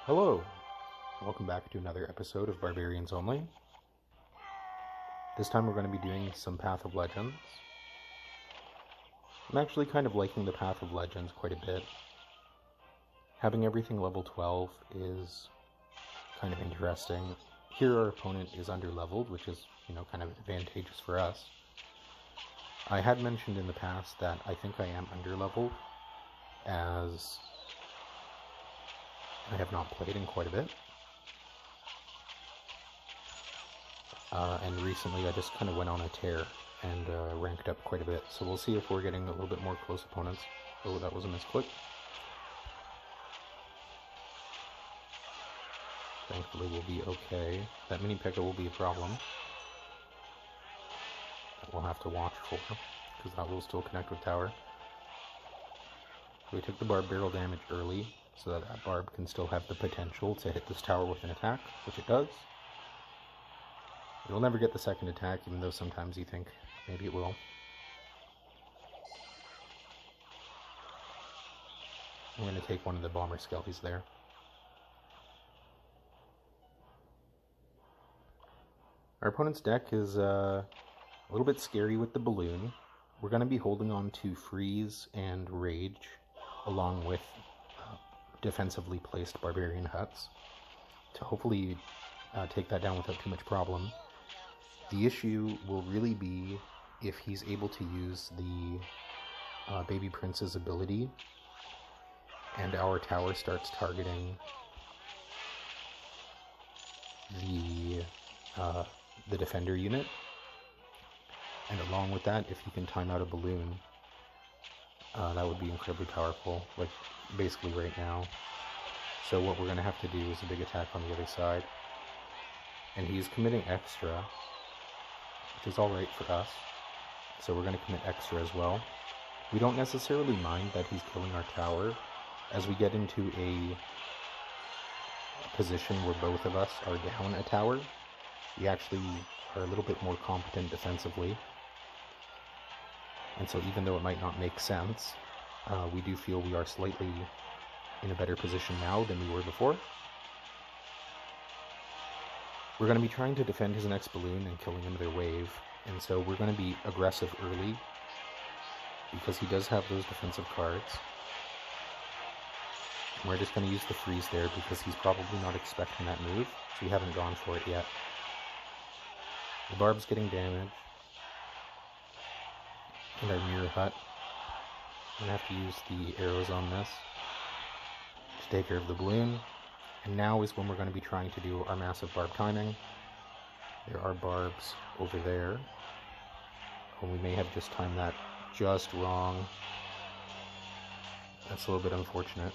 Hello, welcome back to another episode of Barbarians Only. This time we're going to be doing some Path of Legends. I'm actually kind of liking the Path of Legends quite a bit. Having everything level 12 is kind of interesting. Here our opponent is under-leveled, which is, kind of advantageous for us. I had mentioned in the past that I think I am under-leveled, as I have not played in quite a bit. And recently I just kind of went on a tear and ranked up quite a bit. So we'll see if we're getting a little bit more close opponents. Oh, that was a misclick. Thankfully we'll be okay. That mini P.E.K.K.A will be a problem that we'll have to watch for, because that will still connect with tower. So we took the barb barrel damage early, so that barb can still have the potential to hit this tower with an attack, which it does. It'll never get the second attack, even though sometimes you think maybe it will. I'm going to take one of the bomber skellies there. Our opponent's deck is a little bit scary with the balloon. We're going to be holding on to freeze and rage, along with defensively placed barbarian huts, to hopefully take that down without too much problem. The issue will really be if he's able to use the Baby Prince's ability and our tower starts targeting the defender unit. And along with that, if you can time out a balloon, that would be incredibly powerful, like basically right now. So what we're going to have to do is a big attack on the other side. And he's committing extra, which is alright for us. So we're going to commit extra as well. We don't necessarily mind that he's killing our tower. As we get into a position where both of us are down a tower, we actually are a little bit more competent defensively. And so even though it might not make sense, we do feel we are slightly in a better position now than we were before. We're going to be trying to defend his next balloon and killing another wave, and so we're going to be aggressive early, because he does have those defensive cards. And we're just going to use the freeze there, because he's probably not expecting that move, so we haven't gone for it yet. The barb's getting damage. And our mirror hut. I'm going to have to use the arrows on this to take care of the balloon. And now is when we're going to be trying to do our massive barb timing. There are barbs over there. And we may have just timed that just wrong. That's a little bit unfortunate.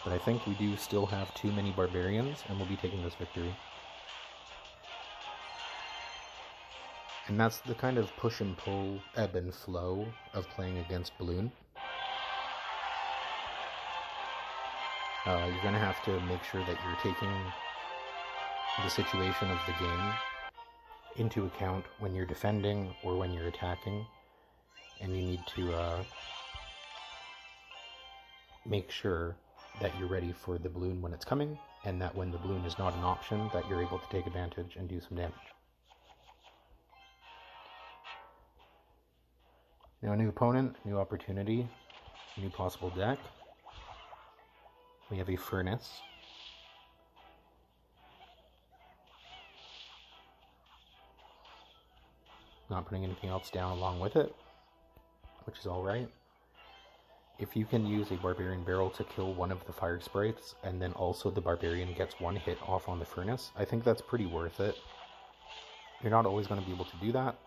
But I think we do still have too many barbarians, and we'll be taking this victory. And that's the kind of push and pull, ebb and flow of playing against balloon. You're going to have to make sure that you're taking the situation of the game into account when you're defending or when you're attacking. And you need to make sure that you're ready for the balloon when it's coming, and that when the balloon is not an option, that you're able to take advantage and do some damage. Now, a new opponent, new opportunity, new possible deck. We have a Furnace. Not putting anything else down along with it, which is alright. If you can use a Barbarian Barrel to kill one of the Fire Sprites, and then also the Barbarian gets one hit off on the Furnace, I think that's pretty worth it. You're not always going to be able to do that.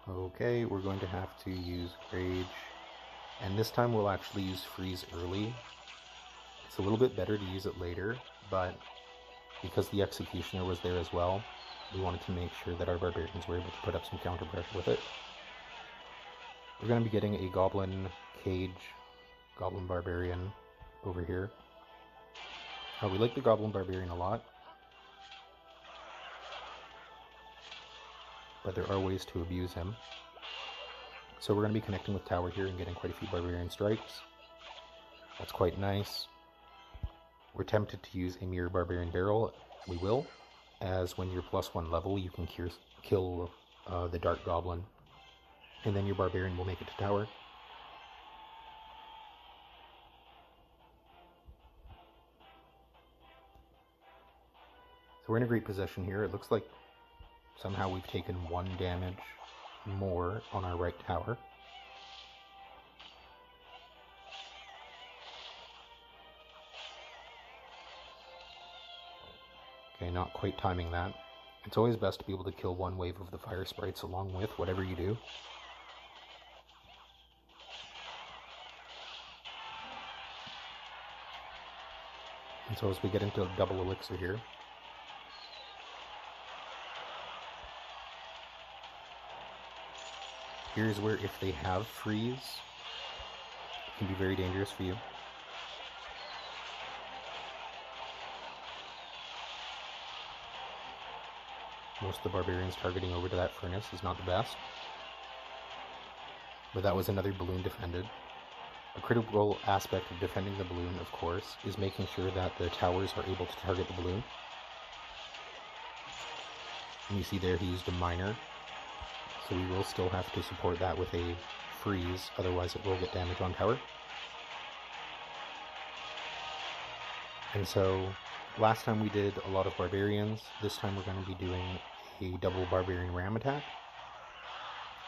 Okay, we're going to have to use Rage, and this time we'll actually use Freeze early. It's a little bit better to use it later, but because the Executioner was there as well, we wanted to make sure that our Barbarians were able to put up some counter pressure with it. We're going to be getting a Goblin Cage, Goblin Barbarian over here. We like the Goblin Barbarian a lot, but there are ways to abuse him. So we're going to be connecting with tower here and getting quite a few barbarian strikes. That's quite nice. We're tempted to use a mirror barbarian barrel. We will, as when you're +1 level, you can kill the dark goblin, and then your barbarian will make it to tower. So we're in a great position here. It looks like somehow we've taken 1 damage more on our right tower. Okay, not quite timing that. It's always best to be able to kill 1 wave of the fire sprites along with whatever you do. And so as we get into double elixir here, here's where if they have freeze, it can be very dangerous for you. Most of the barbarians targeting over to that furnace is not the best. But that was another balloon defended. A critical aspect of defending the balloon, of course, is making sure that the towers are able to target the balloon. And you see there he used a miner. So we will still have to support that with a freeze, otherwise it will get damage on tower. And so last time we did a lot of barbarians. This time we're going to be doing a double barbarian ram attack.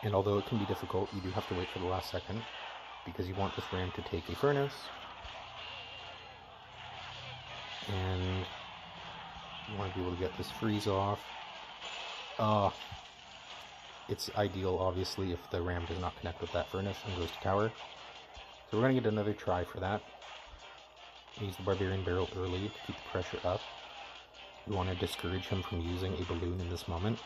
And although it can be difficult, you do have to wait for the last second, because you want this ram to take a furnace. And you want to be able to get this freeze off. It's ideal, obviously, if the ram does not connect with that furnace and goes to tower. So we're going to get another try for that. Use the barbarian barrel early to keep the pressure up. We want to discourage him from using a balloon in this moment.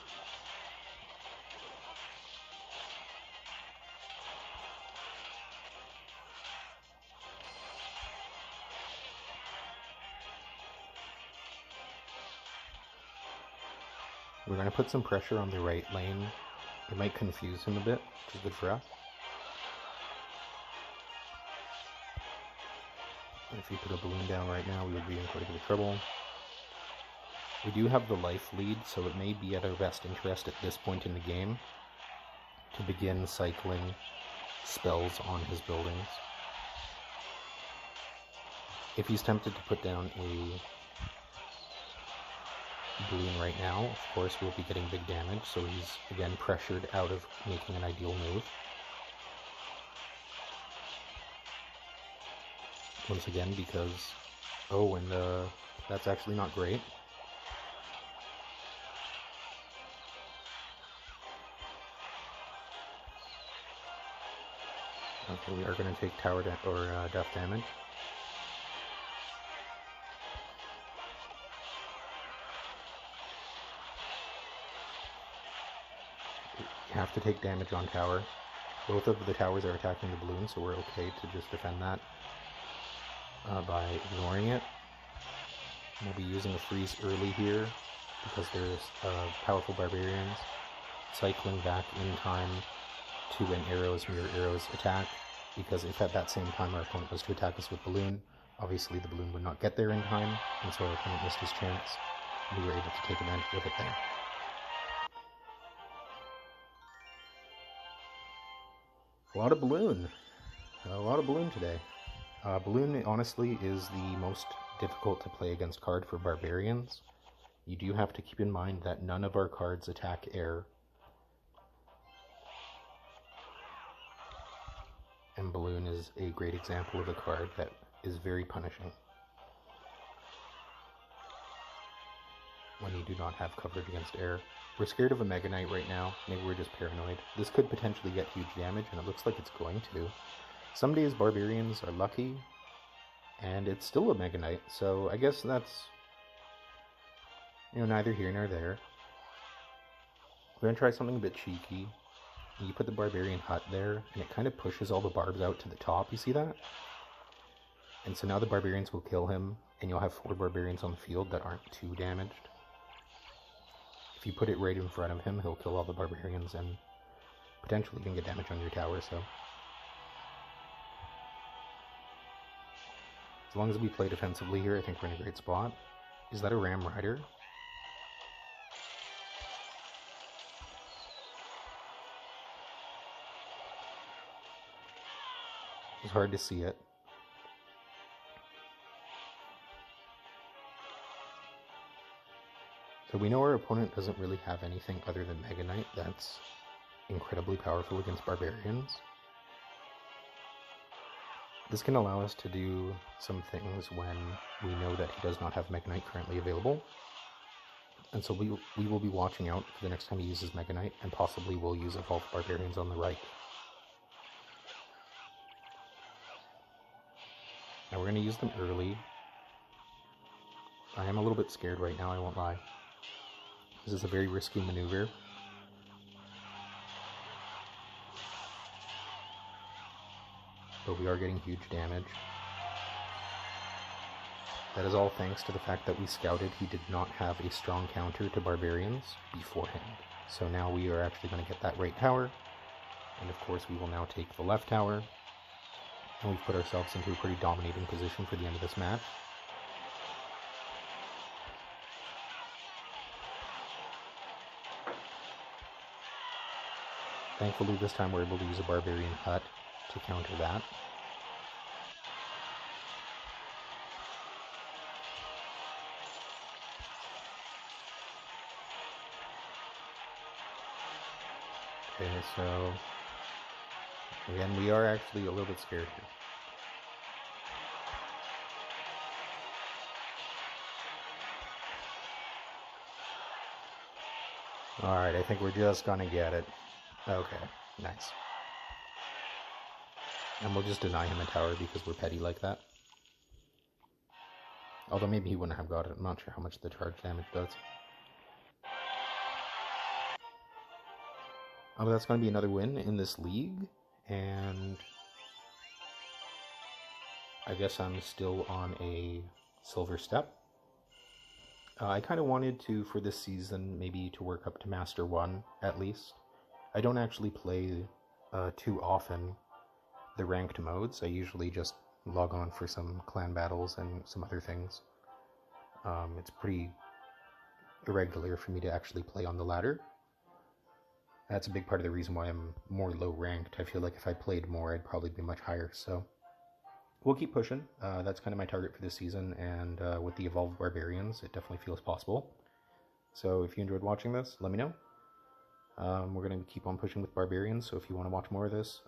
We're going to put some pressure on the right lane. It might confuse him a bit, which is good for us. And if we put a balloon down right now, we would be in quite a bit of trouble. We do have the life lead, so it may be at our best interest at this point in the game to begin cycling spells on his buildings. If he's tempted to put down a balloon right now, of course we'll be getting big damage, so he's again pressured out of making an ideal move. Once again, because that's actually not great. Okay, we are going to take tower death damage. You have to take damage on tower. Both of the towers are attacking the balloon, so we're okay to just defend that by ignoring it. We'll be using a freeze early here because there's powerful barbarians cycling back in time to an mirror arrows attack, because if at that same time our opponent was to attack us with balloon, obviously the balloon would not get there in time, and so our opponent missed his chance. We were able to take advantage of it there. A lot of balloon today. Balloon, honestly, is the most difficult to play against card for barbarians. You do have to keep in mind that none of our cards attack air. And balloon is a great example of a card that is very punishing when you do not have coverage against air. We're scared of a Mega Knight right now. Maybe we're just paranoid. This could potentially get huge damage, and it looks like it's going to. Some days barbarians are lucky, and it's still a Mega Knight, so I guess that's, neither here nor there. We're going to try something a bit cheeky. You put the barbarian hut there, and it kind of pushes all the barbs out to the top, you see that? And so now the barbarians will kill him, and you'll have 4 barbarians on the field that aren't too damaged. If you put it right in front of him, he'll kill all the barbarians, and potentially can get damage on your tower, so... As long as we play defensively here, I think we're in a great spot. Is that a Ram Rider? It's hard to see it. So we know our opponent doesn't really have anything other than Mega Knight that's incredibly powerful against Barbarians. This can allow us to do some things when we know that he does not have Mega Knight currently available. And so we will be watching out for the next time he uses Mega Knight, and possibly we'll use Evolved Barbarians on the right. Now we're going to use them early. I am a little bit scared right now, I won't lie. This is a very risky maneuver. But we are getting huge damage. That is all thanks to the fact that we scouted he did not have a strong counter to Barbarians beforehand. So now we are actually going to get that right tower. And of course we will now take the left tower. And we've put ourselves into a pretty dominating position for the end of this match. Thankfully this time we're able to use a Barbarian Hut to counter that. Okay, so again, we are actually a little bit scared here. Alright, I think we're just gonna get it. Okay, nice. And we'll just deny him a tower because we're petty like that. Although maybe he wouldn't have got it. I'm not sure how much the charge damage does. Oh, that's going to be another win in this league. And I guess I'm still on a silver step. I kind of wanted to, for this season, maybe to work up to Master 1 at least. I don't actually play too often the ranked modes. I usually just log on for some clan battles and some other things. It's pretty irregular for me to actually play on the ladder. That's a big part of the reason why I'm more low ranked. I feel like if I played more, I'd probably be much higher. So we'll keep pushing. That's kind of my target for this season, and with the Evolved Barbarians, it definitely feels possible. So if you enjoyed watching this, let me know. We're going to keep on pushing with Barbarians, so if you want to watch more of this,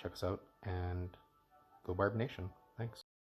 check us out, and go Barb Nation.